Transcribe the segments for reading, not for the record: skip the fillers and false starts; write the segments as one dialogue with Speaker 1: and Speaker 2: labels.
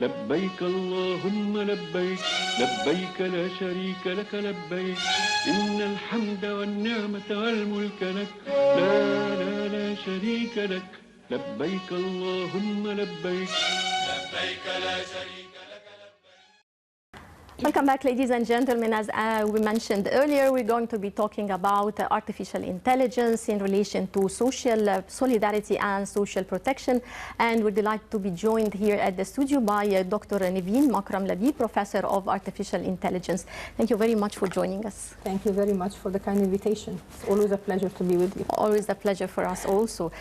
Speaker 1: لبيك اللهم لبيك لبيك لا شريك لك لبيك إن الحمد والنعمة والملك لك لا شريك لك لبيك اللهم لبيك لبيك لا شريك لك.
Speaker 2: Welcome back, ladies and gentlemen. As we mentioned earlier, we're going to be talking about artificial intelligence in relation to social solidarity and social protection. And we're delighted to be joined here at the studio by Dr. Nevine Makram Labib, Professor of Artificial Intelligence. Thank you very much for joining us.
Speaker 3: Thank you very much for the kind invitation. It's always a pleasure to be with you.
Speaker 2: Always a pleasure for us also.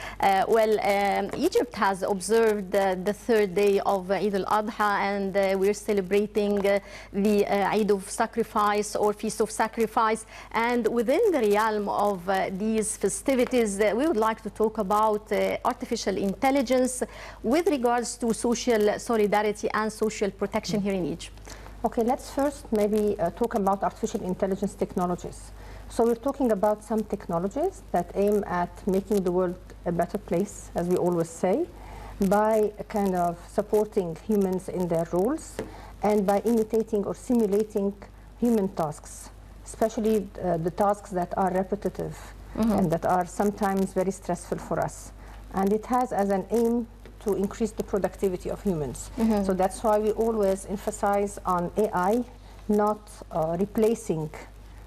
Speaker 2: Egypt has observed the third day of Eid al-Adha, and we're celebrating the Eid of Sacrifice or Feast of Sacrifice. And within the realm of these festivities, we would like to talk about artificial intelligence with regards to social solidarity and social protection here in Egypt.
Speaker 3: Okay, let's first maybe talk about artificial intelligence technologies. So we're talking about some technologies that aim at making the world a better place, as we always say, by kind of supporting humans in their roles and by imitating or simulating human tasks, especially the tasks that are repetitive and that are sometimes very stressful for us. And it has as an aim to increase the productivity of humans. So that's why we always emphasize on AI not replacing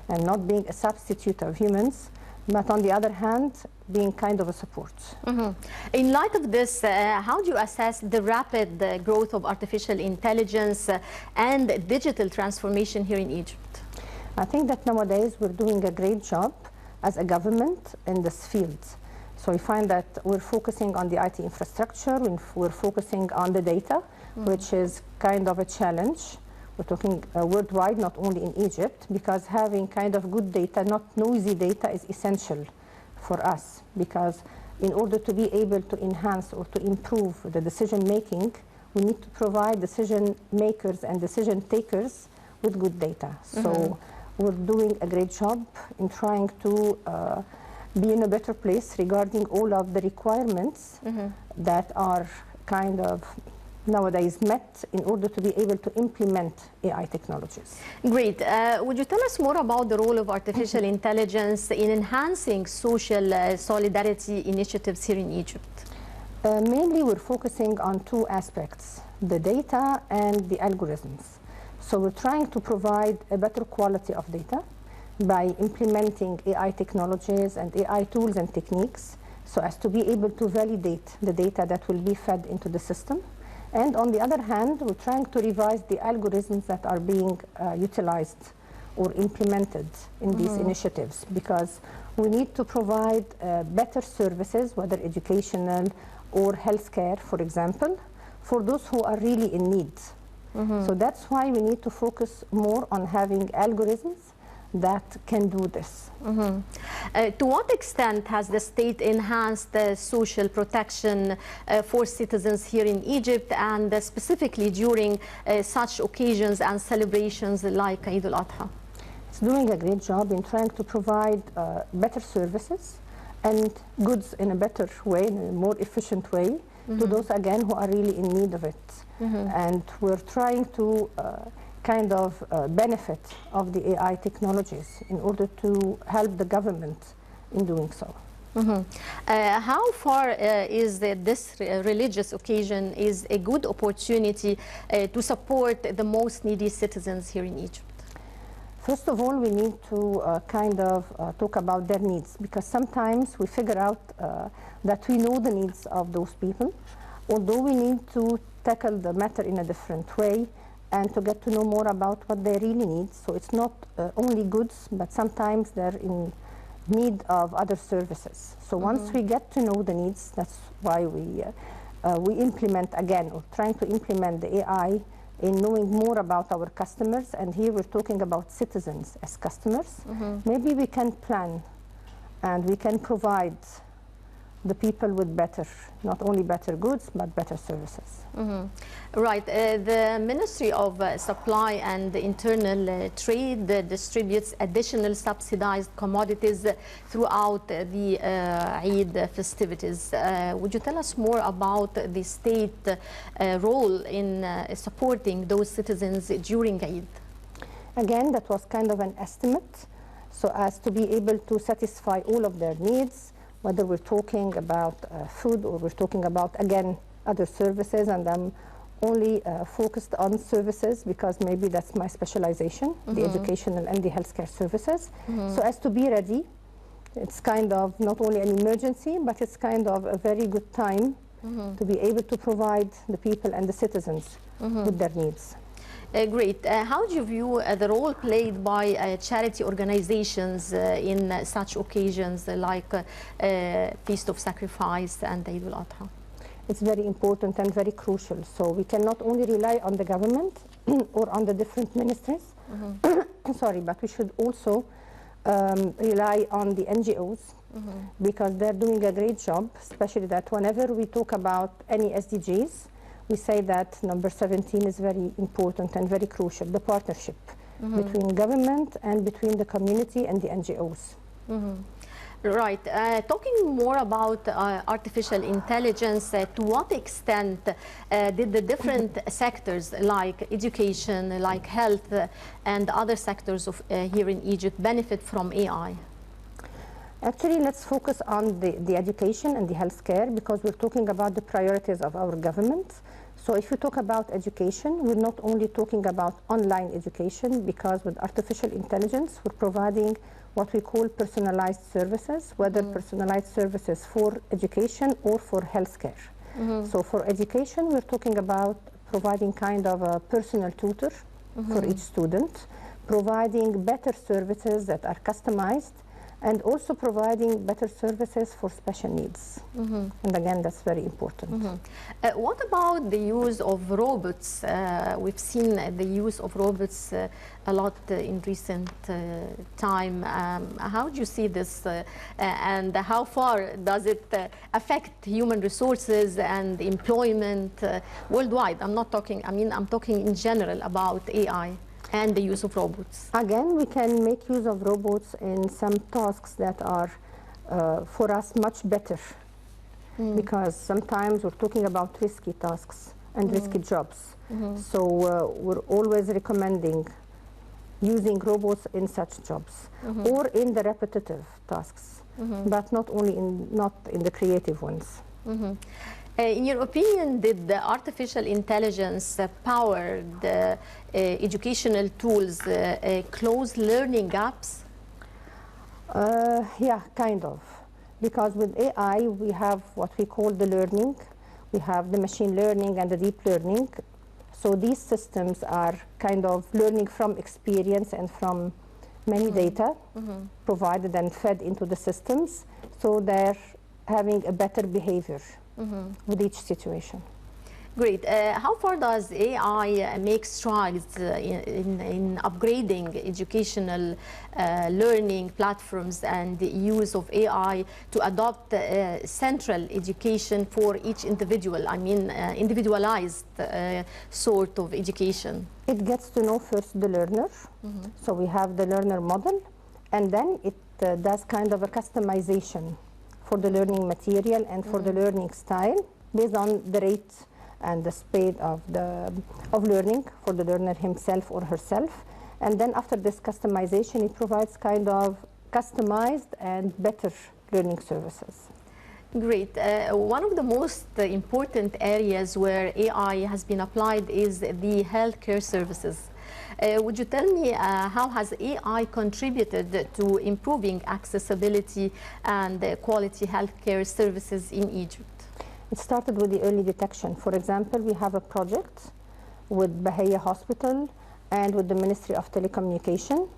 Speaker 3: and not being a substitute of humans, but on the other hand, being kind of a support.
Speaker 2: In light of this, how do you assess the rapid growth of artificial intelligence and digital transformation here in Egypt?
Speaker 3: I think that nowadays we're doing a great job as a government in this field. So we find that we're focusing on the IT infrastructure, we're focusing on the data, which is kind of a challenge. We're talking worldwide, not only in Egypt, because having kind of good data, not noisy data, is essential for us. Because in order to be able to enhance or to improve the decision making, we need to provide decision makers and decision takers with good data. So we're doing a great job in trying to be in a better place regarding all of the requirements that are kind of nowadays met in order to be able to implement AI technologies.
Speaker 2: Great. Would you tell us more about the role of artificial intelligence in enhancing social solidarity initiatives here in Egypt?
Speaker 3: Mainly we're focusing on two aspects, the data and the algorithms. So we're trying to provide a better quality of data by implementing AI technologies and AI tools and techniques so as to be able to validate the data that will be fed into the system. And on the other hand, we're trying to revise the algorithms that are being utilized or implemented in these initiatives, because we need to provide better services, whether educational or healthcare, for example, for those who are really in need. So that's why we need to focus more on having algorithms that can do this.
Speaker 2: To what extent has the state enhanced the social protection for citizens here in Egypt, and specifically during such occasions and celebrations like Eid al-Adha?
Speaker 3: It's doing a great job in trying to provide better services and goods in a better way, in a more efficient way, to those, again, who are really in need of it. And we're trying to kind of benefit of the AI technologies in order to help the government in doing so.
Speaker 2: How far is this religious occasion is a good opportunity to support the most needy citizens here in Egypt?
Speaker 3: First of all, we need to kind of talk about their needs, because sometimes we figure out that we know the needs of those people, although we need to tackle the matter in a different way and to get to know more about what they really need. So it's not only goods, but sometimes they're in need of other services. So once we get to know the needs, that's why we implement, again, or trying to implement the AI in knowing more about our customers. And here we're talking about citizens as customers. Maybe we can plan and we can provide the people with better, not only better goods, but better services.
Speaker 2: Right. The Ministry of Supply and Internal Trade distributes additional subsidized commodities throughout the Eid festivities. Would you tell us more about the state role in supporting those citizens during Eid?
Speaker 3: Again, that was kind of an estimate, so as to be able to satisfy all of their needs, whether we're talking about food or we're talking about, again, other services, and I'm only focused on services because maybe that's my specialization, the educational and the healthcare services. So as to be ready, it's kind of not only an emergency, but it's kind of a very good time to be able to provide the people and the citizens with their needs.
Speaker 2: Great. How do you view the role played by charity organizations in such occasions like Feast of Sacrifice and Eid al-Adha?
Speaker 3: It's very important and very crucial. So we cannot only rely on the government or on the different ministries, sorry, but we should also rely on the NGOs because they're doing a great job, especially that whenever we talk about any SDGs, we say that number 17 is very important and very crucial, the partnership between government and between the community and the NGOs.
Speaker 2: Right. Talking more about artificial intelligence, to what extent did the different sectors like education, like health, and other sectors of here in Egypt benefit from AI?
Speaker 3: Actually, let's focus on the education and the healthcare because we're talking about the priorities of our government. So if you talk about education, we're not only talking about online education because with artificial intelligence, we're providing what we call personalized services, whether personalized services for education or for healthcare. So for education, we're talking about providing kind of a personal tutor for each student, providing better services that are customized, and also providing better services for special needs. And again, that's very important.
Speaker 2: What about the use of robots? We've seen the use of robots a lot in recent time. How do you see this and how far does it affect human resources and employment worldwide? I'm not talking, I'm talking in general about AI and the use of robots.
Speaker 3: Again, we can make use of robots in some tasks that are for us much better because sometimes we're talking about risky tasks and risky jobs. So we're always recommending using robots in such jobs or in the repetitive tasks, but not in the creative ones.
Speaker 2: In your opinion, did the artificial intelligence powered educational tools close learning gaps?
Speaker 3: Yeah, kind of. Because with AI, we have what we call the learning. We have the machine learning and the deep learning. So these systems are kind of learning from experience and from many data provided and fed into the systems. So they're having a better behavior with each situation.
Speaker 2: Great. How far does AI make strides in upgrading educational learning platforms and the use of AI to adopt central education for each individual? I mean, individualized sort of education.
Speaker 3: It gets to know first the learner. So we have the learner model, and then it does kind of a customization for the learning material and for the learning style based on the rate and the speed of learning for the learner himself or herself. And then after this customization, it provides kind of customized and better learning services.
Speaker 2: Great. One of the most important areas where AI has been applied is the healthcare services. Would you tell me how has AI contributed to improving accessibility and quality healthcare services in Egypt?
Speaker 3: It started with the early detection. For example, we have a project with Bahia Hospital and with the Ministry of Telecommunication,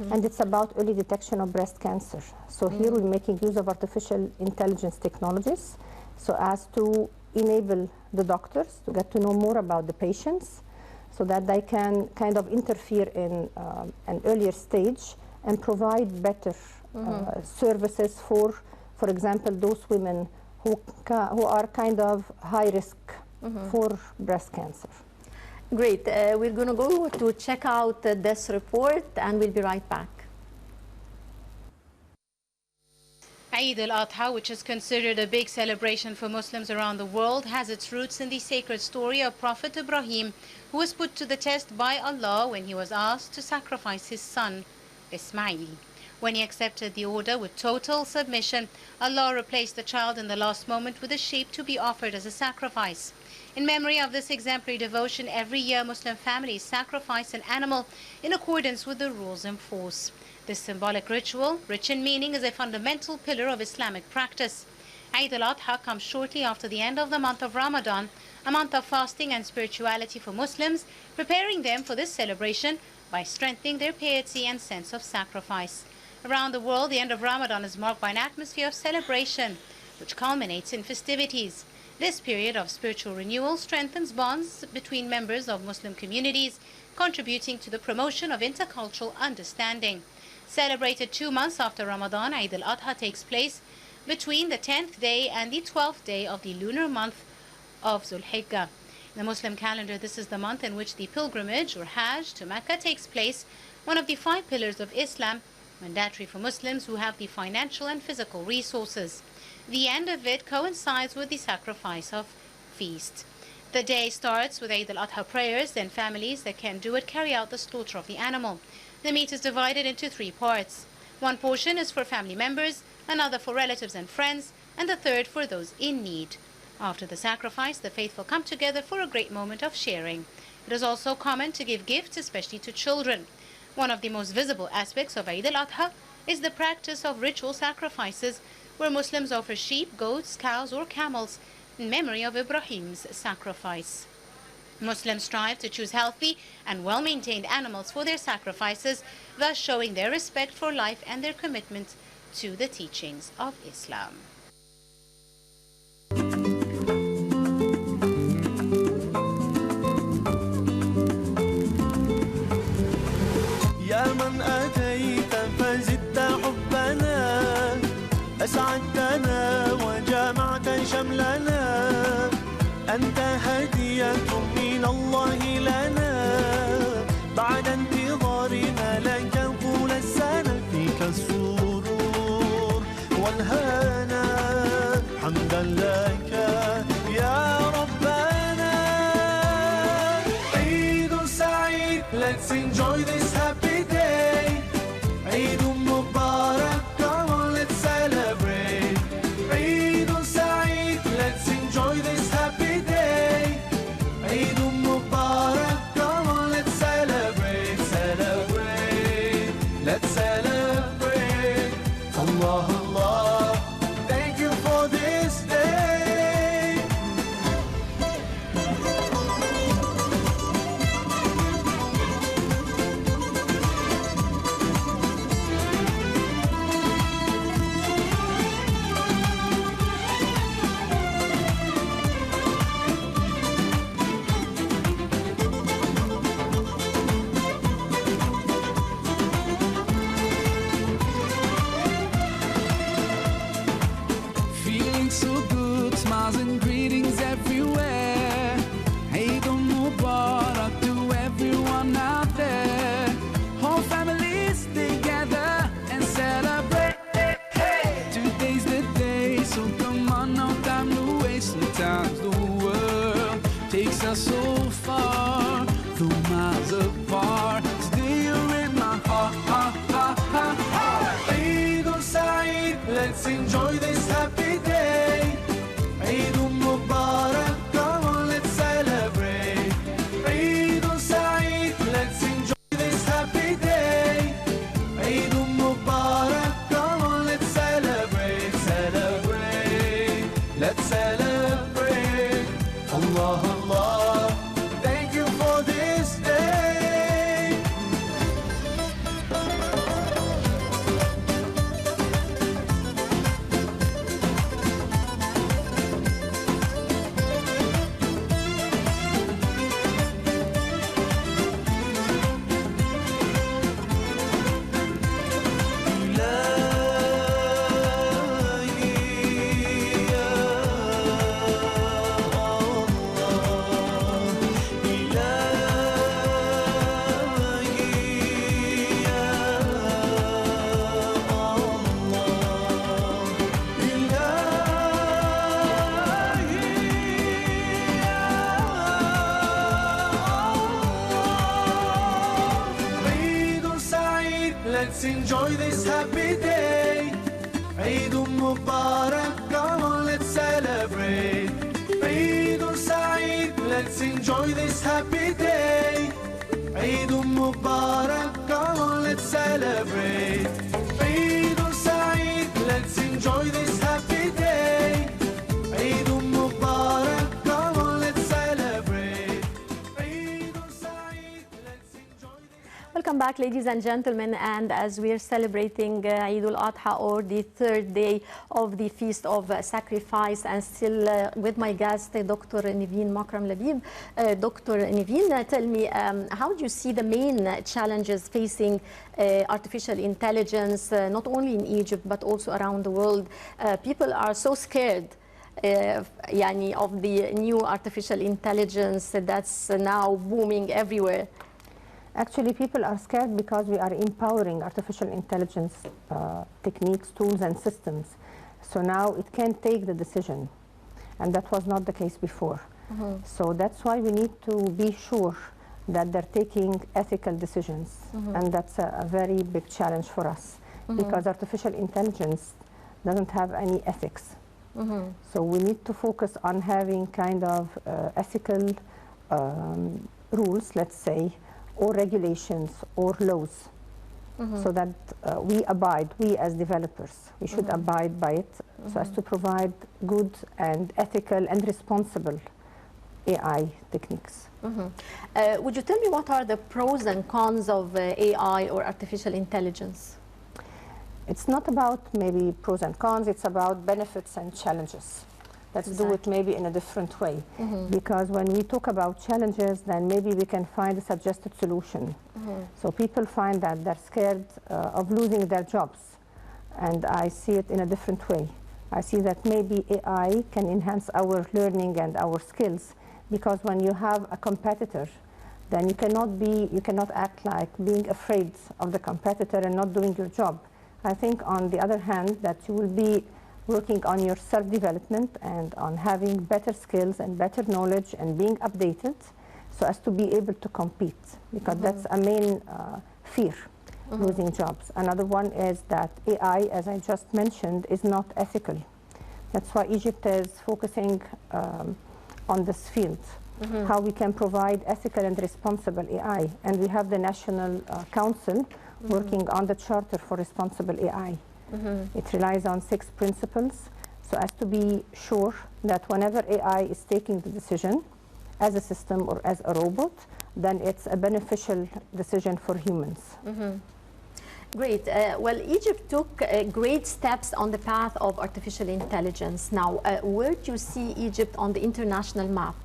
Speaker 3: and it's about early detection of breast cancer. So here we're making use of artificial intelligence technologies so as to enable the doctors to get to know more about the patients so that they can kind of interfere in an earlier stage and provide better services for example, those women who are kind of high risk for breast cancer.
Speaker 2: Great. We're going to go to check out this report and we'll be right back.
Speaker 4: Eid al-Adha, which is considered a big celebration for Muslims around the world, has its roots in the sacred story of Prophet Ibrahim, who was put to the test by Allah when he was asked to sacrifice his son, Ismail. When he accepted the order with total submission, Allah replaced the child in the last moment with a sheep to be offered as a sacrifice. In memory of this exemplary devotion, every year Muslim families sacrifice an animal in accordance with the rules in force. This symbolic ritual, rich in meaning, is a fundamental pillar of Islamic practice. Eid al-Adha comes shortly after the end of the month of Ramadan, a month of fasting and spirituality for Muslims, preparing them for this celebration by strengthening their piety and sense of sacrifice. Around the world, the end of Ramadan is marked by an atmosphere of celebration, which culminates in festivities. This period of spiritual renewal strengthens bonds between members of Muslim communities, contributing to the promotion of intercultural understanding. Celebrated 2 months after Ramadan, Eid al-Adha takes place between the 10th day and the 12th day of the lunar month of Zulhijjah. In the Muslim calendar, this is the month in which the pilgrimage or Hajj to Mecca takes place, one of the 5 pillars of Islam, mandatory for Muslims who have the financial and physical resources. The end of it coincides with the sacrifice of feast. The day starts with Eid al-Adha prayers, then families that can do it carry out the slaughter of the animal. The meat is divided into 3 parts. One portion is for family members, another for relatives and friends, and the third for those in need. After the sacrifice, the faithful come together for a great moment of sharing. It is also common to give gifts, especially to children. One of the most visible aspects of Eid al-Adha is the practice of ritual sacrifices, where Muslims offer sheep, goats, cows, or camels in memory of Ibrahim's sacrifice. Muslims strive to choose healthy and well-maintained animals for their sacrifices, thus showing their respect for life and their commitment to the teachings of Islam.
Speaker 5: يا من أتيت فزدت حبنا أسعدتنا وجمعت شملنا أنت هدية من الله لنا بعد انتظارنا لك طول السنة فيك السرور والهنا حمدا لك يا ربنا عيد سعيد. Let's enjoy this happy day. عيد مبارك, come on let's celebrate. عيد سعيد, let's enjoy this happy day. عيد مبارك, come on let's celebrate, celebrate, let's celebrate. Allah, Allah, thank you for this day. Feeling so good, smiles and greetings everywhere. Eid Mubarak to everyone out there. Whole families together and celebrate. Today's the day, so come on, no time to waste. Sometimes the world takes us so far, though miles apart. Today you're in my heart, heart, heart, heart, heart. Eid Saeed, let's enjoy this happy day. Eid Mubarak, come on, let's celebrate. Eid Saeed, let's enjoy this happy day. Eid Mubarak, come on, let's celebrate, celebrate, let's celebrate. Allah, Allah, thank you
Speaker 6: let's enjoy this happy day. Eid Mubarak, come on, let's celebrate. Eid Saeed, let's enjoy this happy day. Eid Mubarak, come on, let's celebrate. Eid Saeed, let's enjoy this happy day. Eid Mubarak, come on, let's celebrate. Eid Saeed, let's enjoy this.
Speaker 2: Welcome back, ladies and gentlemen, and as we are celebrating Eid al-Adha, or the third day of the Feast of Sacrifice, and still with my guest, Dr. Nevine Makram Labib. Dr. Nevine, tell me, how do you see the main challenges facing artificial intelligence, not only in Egypt, but also around the world? People are so scared of the new artificial intelligence that's now booming everywhere.
Speaker 3: Actually, people are scared because we are empowering artificial intelligence techniques, tools, and systems. So now it can take the decision, and that was not the case before. So that's why we need to be sure that they're taking ethical decisions, and that's a very big challenge for us, because artificial intelligence doesn't have any ethics. So we need to focus on having kind of ethical rules, let's say, or regulations or laws, so that we as developers, we should abide by it, so as to provide good and ethical and responsible AI techniques.
Speaker 2: Would you tell me what are the pros and cons of AI or artificial intelligence?
Speaker 3: It's not about maybe pros and cons, it's about benefits and challenges. Let's do it maybe in a different way, because when we talk about challenges, then maybe we can find a suggested solution. So people find that they're scared of losing their jobs, and I see it in a different way. I see that maybe AI can enhance our learning and our skills, because when you have a competitor, then you cannot act like being afraid of the competitor and not doing your job. I think on the other hand that you will be working on your self-development and on having better skills and better knowledge and being updated, so as to be able to compete, because that's a main fear, losing jobs. Another one is that AI, as I just mentioned, is not ethical. That's why Egypt is focusing on this field, how we can provide ethical and responsible AI. And we have the National Council working on the Charter for Responsible AI. It relies on 6 principles, so as to be sure that whenever AI is taking the decision as a system or as a robot, then it's a beneficial decision for humans.
Speaker 2: Great. Well, Egypt took great steps on the path of artificial intelligence. Now, where do you see Egypt on the international map?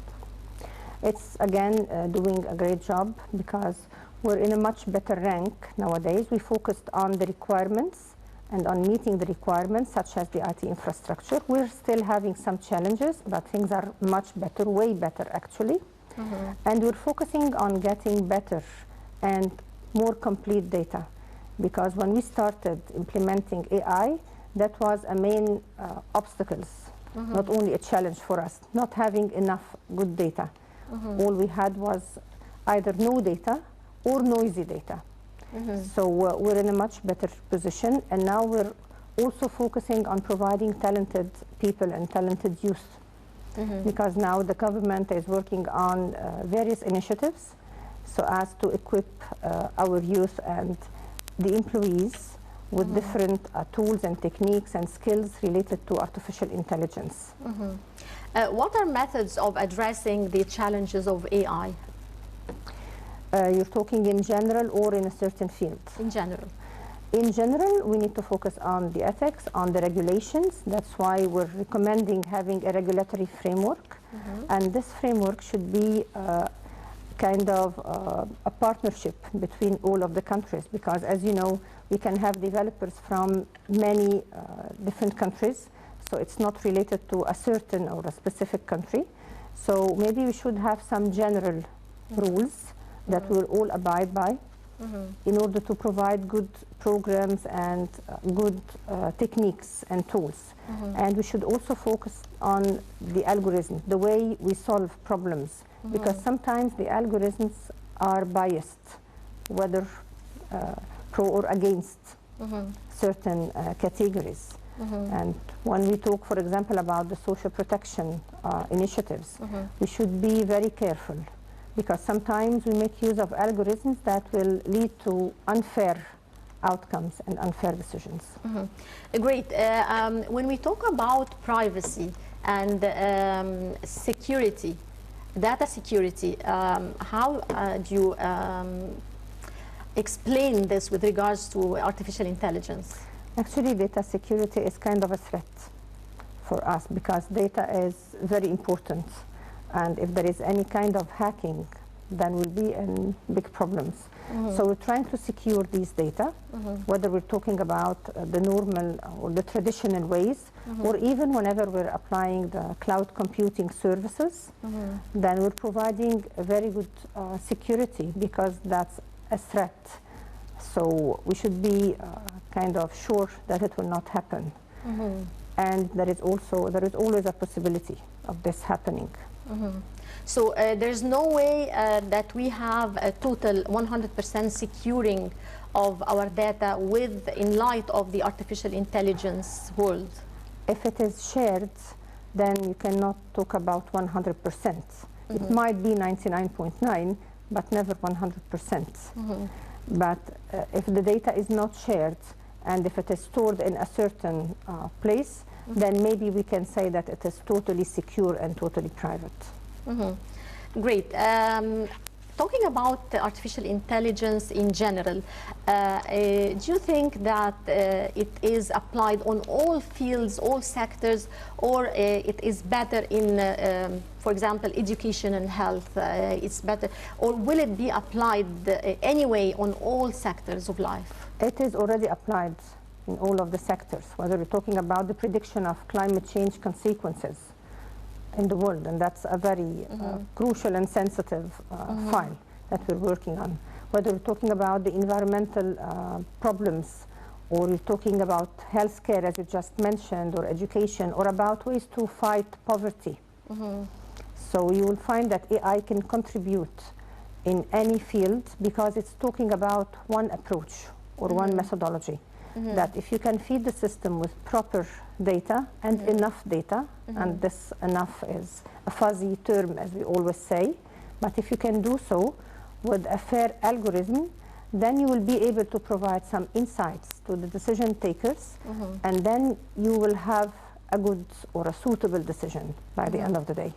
Speaker 3: It's again doing a great job, because we're in a much better rank nowadays. We focused on the requirements and on meeting the requirements, such as the IT infrastructure. We're still having some challenges, but things are much better, way better actually. And we're focusing on getting better and more complete data, because when we started implementing AI, that was a main obstacles, not only a challenge for us, not having enough good data. All we had was either no data or noisy data. So we're in a much better position, and now we're also focusing on providing talented people and talented youth, because now the government is working on various initiatives so as to equip our youth and the employees with different tools and techniques and skills related to artificial intelligence.
Speaker 2: What are methods of addressing the challenges of AI?
Speaker 3: You're talking in general or in a certain field?
Speaker 2: In general.
Speaker 3: In general, we need to focus on the ethics, on the regulations. That's why we're recommending having a regulatory framework. And this framework should be kind of a partnership between all of the countries, because as you know, we can have developers from many different countries. So it's not related to a certain or a specific country. So maybe we should have some general rules that we'll all abide by in order to provide good programs and good techniques and tools. And we should also focus on the algorithm, the way we solve problems, because sometimes the algorithms are biased, whether pro or against certain categories. And when we talk, for example, about the social protection initiatives, we should be very careful, because sometimes we make use of algorithms that will lead to unfair outcomes and unfair decisions.
Speaker 2: Great. When we talk about privacy and security, data security, how do you explain this with regards to artificial intelligence?
Speaker 3: Actually, data security is kind of a threat for us, because data is very important. And if there is any kind of hacking, then we'll be in big problems. So we're trying to secure these data, whether we're talking about the normal or the traditional ways, or even whenever we're applying the cloud computing services, then we're providing a very good security, because that's a threat. So we should be kind of sure that it will not happen. And there is always a possibility of this happening.
Speaker 2: So there's no way that we have a total 100% securing of our data in light of the artificial intelligence world.
Speaker 3: If it is shared, then you cannot talk about 100%. It might be 99.9, but never 100%. But if the data is not shared, and if it is stored in a certain place, then maybe we can say that it is totally secure and totally private.
Speaker 2: Great. Talking about artificial intelligence in general, do you think that it is applied on all fields, all sectors, or it is better in, for example, education and health? It's better, or will it be applied anyway on all sectors of life?
Speaker 3: It is already applied in all of the sectors, whether we're talking about the prediction of climate change consequences in the world, and that's a very crucial and sensitive file that we're working on. Whether we're talking about the environmental problems, or we're talking about healthcare, as you just mentioned, or education, or about ways to fight poverty. So you will find that AI can contribute in any field, because it's talking about one approach or one methodology. That if you can feed the system with proper data and enough data, and this enough is a fuzzy term, as we always say, but if you can do so with a fair algorithm, then you will be able to provide some insights to the decision takers, and then you will have a good or a suitable decision by the end of the day.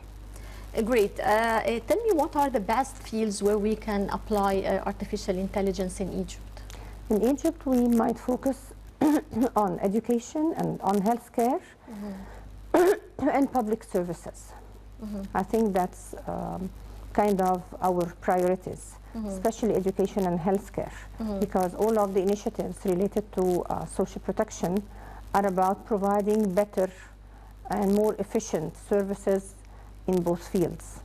Speaker 2: Great. Tell me, what are the best fields where we can apply artificial intelligence in Egypt?
Speaker 3: In Egypt, we might focus on education and on healthcare and public services. I think that's kind of our priorities, especially education and healthcare, because all of the initiatives related to social protection are about providing better and more efficient services in both fields.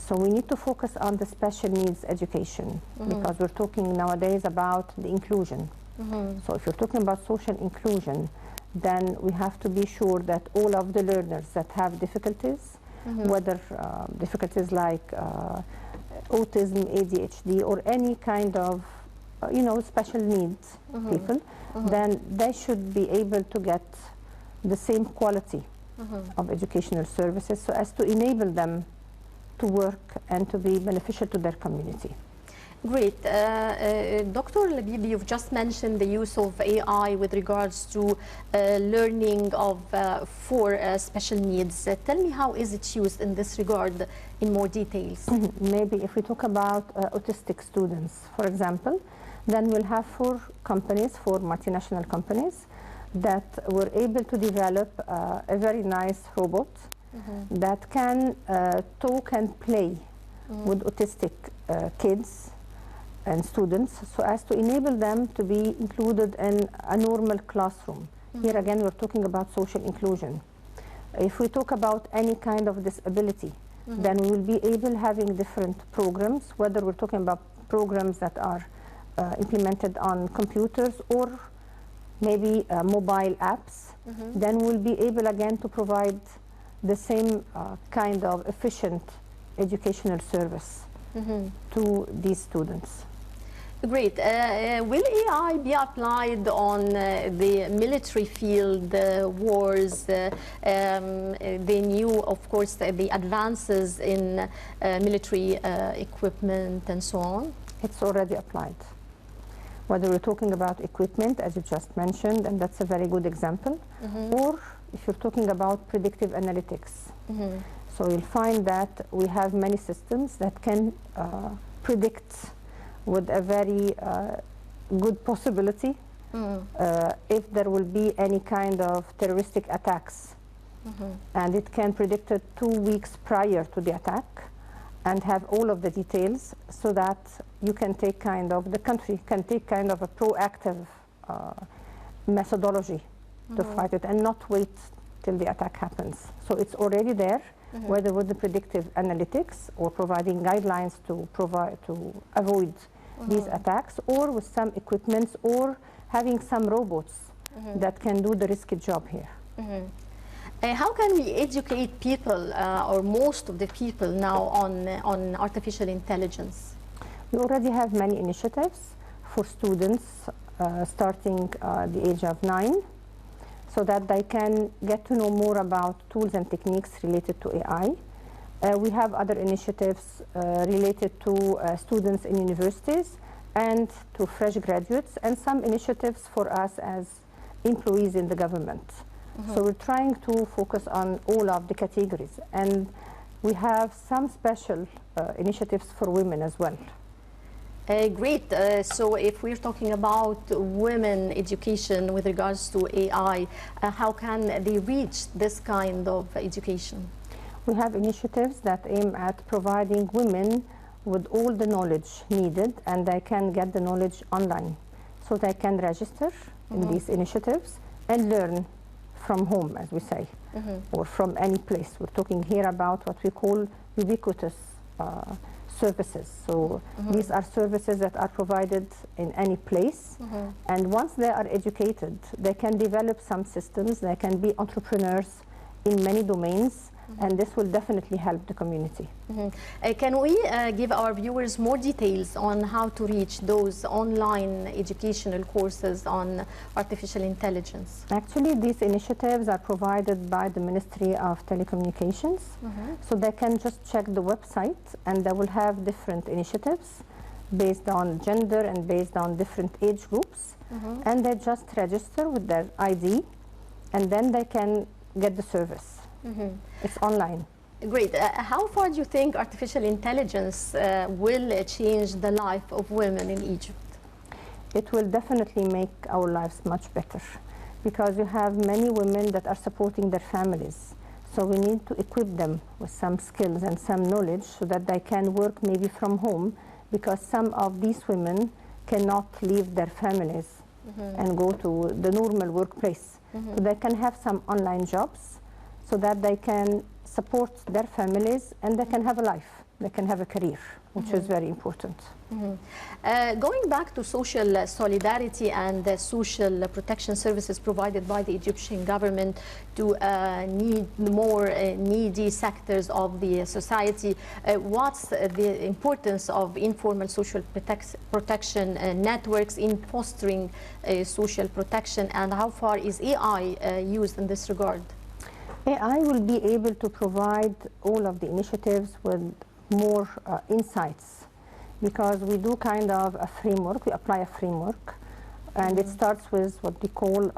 Speaker 3: So we need to focus on the special needs education, because we're talking nowadays about the inclusion. So if you're talking about social inclusion, then we have to be sure that all of the learners that have difficulties, whether difficulties like autism, ADHD, or any kind of special needs people, then they should be able to get the same quality of educational services, so as to enable them to work and to be beneficial to their community.
Speaker 2: Great. Dr. Labib, you've just mentioned the use of AI with regards to learning for special needs. Tell me, how is it used in this regard in more details?
Speaker 3: Maybe if we talk about autistic students, for example, then we'll have four multinational companies, that were able to develop a very nice robot that can talk and play with autistic kids and students, so as to enable them to be included in a normal classroom. Here again, we're talking about social inclusion. If we talk about any kind of disability, then we will be able having different programs, whether we're talking about programs that are implemented on computers or maybe mobile apps, then we'll be able again to provide the same kind of efficient educational service to these students.
Speaker 2: Great. Will AI be applied on the military field, wars, the new, of course, the advances in military equipment and so on?
Speaker 3: It's already applied. Whether we're talking about equipment, as you just mentioned, and that's a very good example, or if you're talking about predictive analytics. So you'll find that we have many systems that can predict with a very good possibility if there will be any kind of terroristic attacks. And it can predict it 2 weeks prior to the attack and have all of the details so that you can take kind of, the country can take kind of a proactive methodology to fight it and not wait till the attack happens. So it's already there, whether with the predictive analytics or providing guidelines to avoid these attacks, or with some equipments, or having some robots that can do the risky job here.
Speaker 2: How can we educate people, or most of the people now, on artificial intelligence?
Speaker 3: We already have many initiatives for students starting the age of 9, so that they can get to know more about tools and techniques related to AI. We have other initiatives related to students in universities and to fresh graduates, and some initiatives for us as employees in the government. So we're trying to focus on all of the categories, and we have some special initiatives for women as well.
Speaker 2: Great. So if we're talking about women education with regards to AI, how can they reach this kind of education?
Speaker 3: We have initiatives that aim at providing women with all the knowledge needed, and they can get the knowledge online. So they can register in these initiatives and learn from home, as we say, or from any place. We're talking here about what we call ubiquitous services. So these are services that are provided in any place, and once they are educated, they can develop some systems, they can be entrepreneurs in many domains, and this will definitely help the community.
Speaker 2: Can we give our viewers more details on how to reach those online educational courses on artificial intelligence?
Speaker 3: Actually, these initiatives are provided by the Ministry of Telecommunications, so they can just check the website, and they will have different initiatives based on gender and based on different age groups, and they just register with their ID, and then they can get the service. It's online.
Speaker 2: Great. How far do you think artificial intelligence will change the life of women in Egypt?
Speaker 3: It will definitely make our lives much better, because you have many women that are supporting their families. So we need to equip them with some skills and some knowledge so that they can work maybe from home, because some of these women cannot leave their families and go to the normal workplace. So they can have some online jobs so that they can support their families and they can have a life, they can have a career, which is very important.
Speaker 2: Going back to social solidarity and the social protection services provided by the Egyptian government to need more needy sectors of the society, what's the importance of informal social protection networks in fostering social protection, and how far is AI used in this regard?
Speaker 3: AI will be able to provide all of the initiatives with more insights, because we do kind of a framework, we apply a framework, and it starts with what we call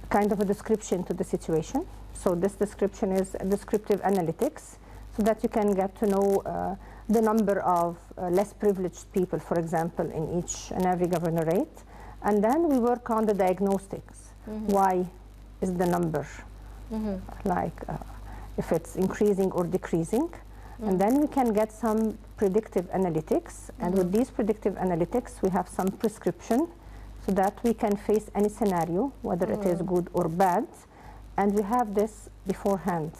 Speaker 3: kind of a description to the situation. So this description is a descriptive analytics, so that you can get to know the number of less privileged people, for example, in each and every governorate. And then we work on the diagnostics. Why is the number like if it's increasing or decreasing? And then we can get some predictive analytics, and with these predictive analytics we have some prescription so that we can face any scenario, whether it is good or bad, and we have this beforehand.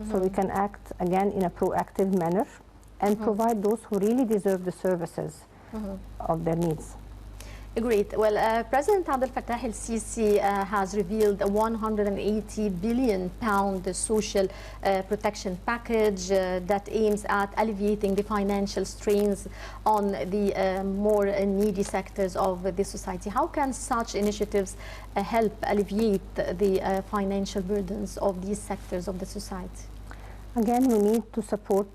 Speaker 3: So we can act again in a proactive manner and provide those who really deserve the services of their needs.
Speaker 2: Great. Well, President Abdel Fattah el-Sisi has revealed a 180 billion pound social protection package that aims at alleviating the financial strains on the more needy sectors of the society. How can such initiatives help alleviate the financial burdens of these sectors of the society?
Speaker 3: Again, we need to support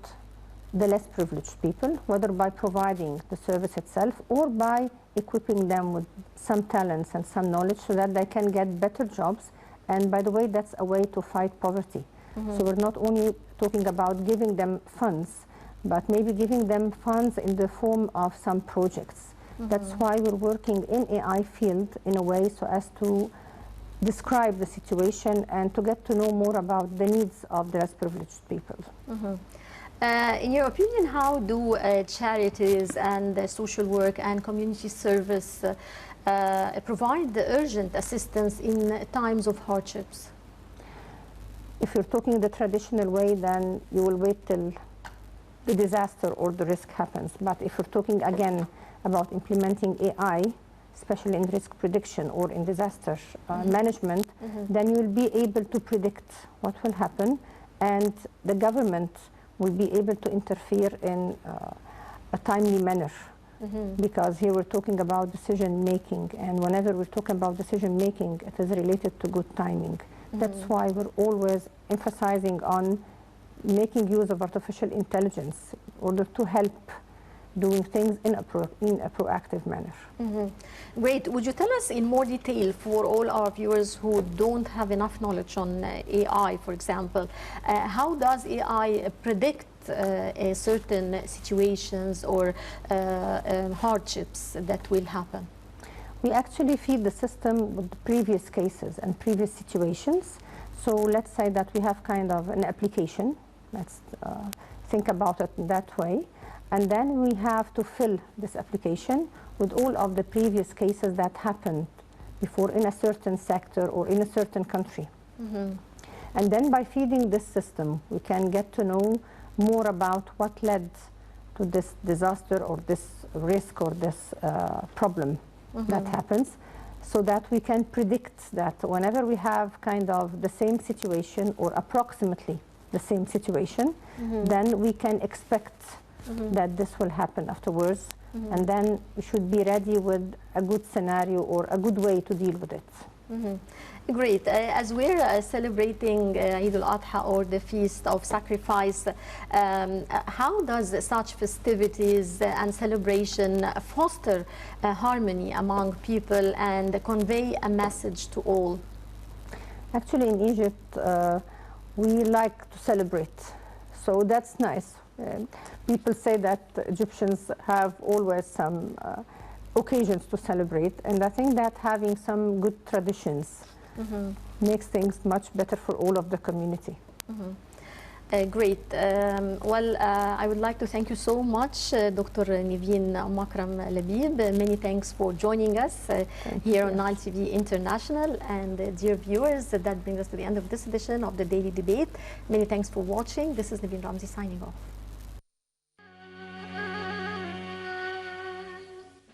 Speaker 3: the less privileged people, whether by providing the service itself or by equipping them with some talents and some knowledge so that they can get better jobs. And by the way, that's a way to fight poverty. So we're not only talking about giving them funds, but maybe giving them funds in the form of some projects. That's why we're working in AI field in a way so as to describe the situation and to get to know more about the needs of the less privileged people.
Speaker 2: In your opinion, how do charities and social work and community service provide the urgent assistance in times of hardships?
Speaker 3: If you're talking the traditional way, then you will wait till the disaster or the risk happens. But if you're talking again about implementing AI, especially in risk prediction or in disaster management, then you will be able to predict what will happen, and the government will be able to interfere in a timely manner. Because here we're talking about decision making, and whenever we're talking about decision making, it is related to good timing. That's why we're always emphasizing on making use of artificial intelligence in order to help doing things in a proactive manner.
Speaker 2: Great. Would you tell us in more detail, for all our viewers who don't have enough knowledge on AI, for example, how does AI predict certain situations or hardships that will happen?
Speaker 3: We actually feed the system with the previous cases and previous situations. So let's say that we have kind of an application. Let's think about it that way. And then we have to fill this application with all of the previous cases that happened before in a certain sector or in a certain country. And then by feeding this system, we can get to know more about what led to this disaster or this risk or this problem that happens, so that we can predict that whenever we have kind of the same situation or approximately the same situation, then we can expect that this will happen afterwards, and then we should be ready with a good scenario or a good way to deal with it.
Speaker 2: Great. As we're celebrating Eid al-Adha, or the Feast of Sacrifice, how does such festivities and celebration foster harmony among people and convey a message to all?
Speaker 3: Actually, in Egypt, we like to celebrate, so that's nice. People say that Egyptians have always some occasions to celebrate, and I think that having some good traditions makes things much better for all of the community.
Speaker 2: Great. Well, I would like to thank you so much, Dr. Nevine Makram Labib. Many thanks for joining us here on Nile TV International. And dear viewers, that brings us to the end of this edition of the Daily Debate. Many thanks for watching. This is Nevine Ramzi signing off.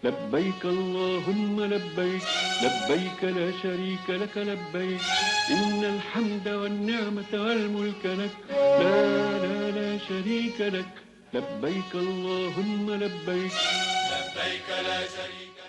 Speaker 1: لبيك اللهم لبيك لبيك لا شريك لك لبيك إن الحمد والنعمة والملك لك لا شريك لك لبيك اللهم لبيك لبيك لا شريك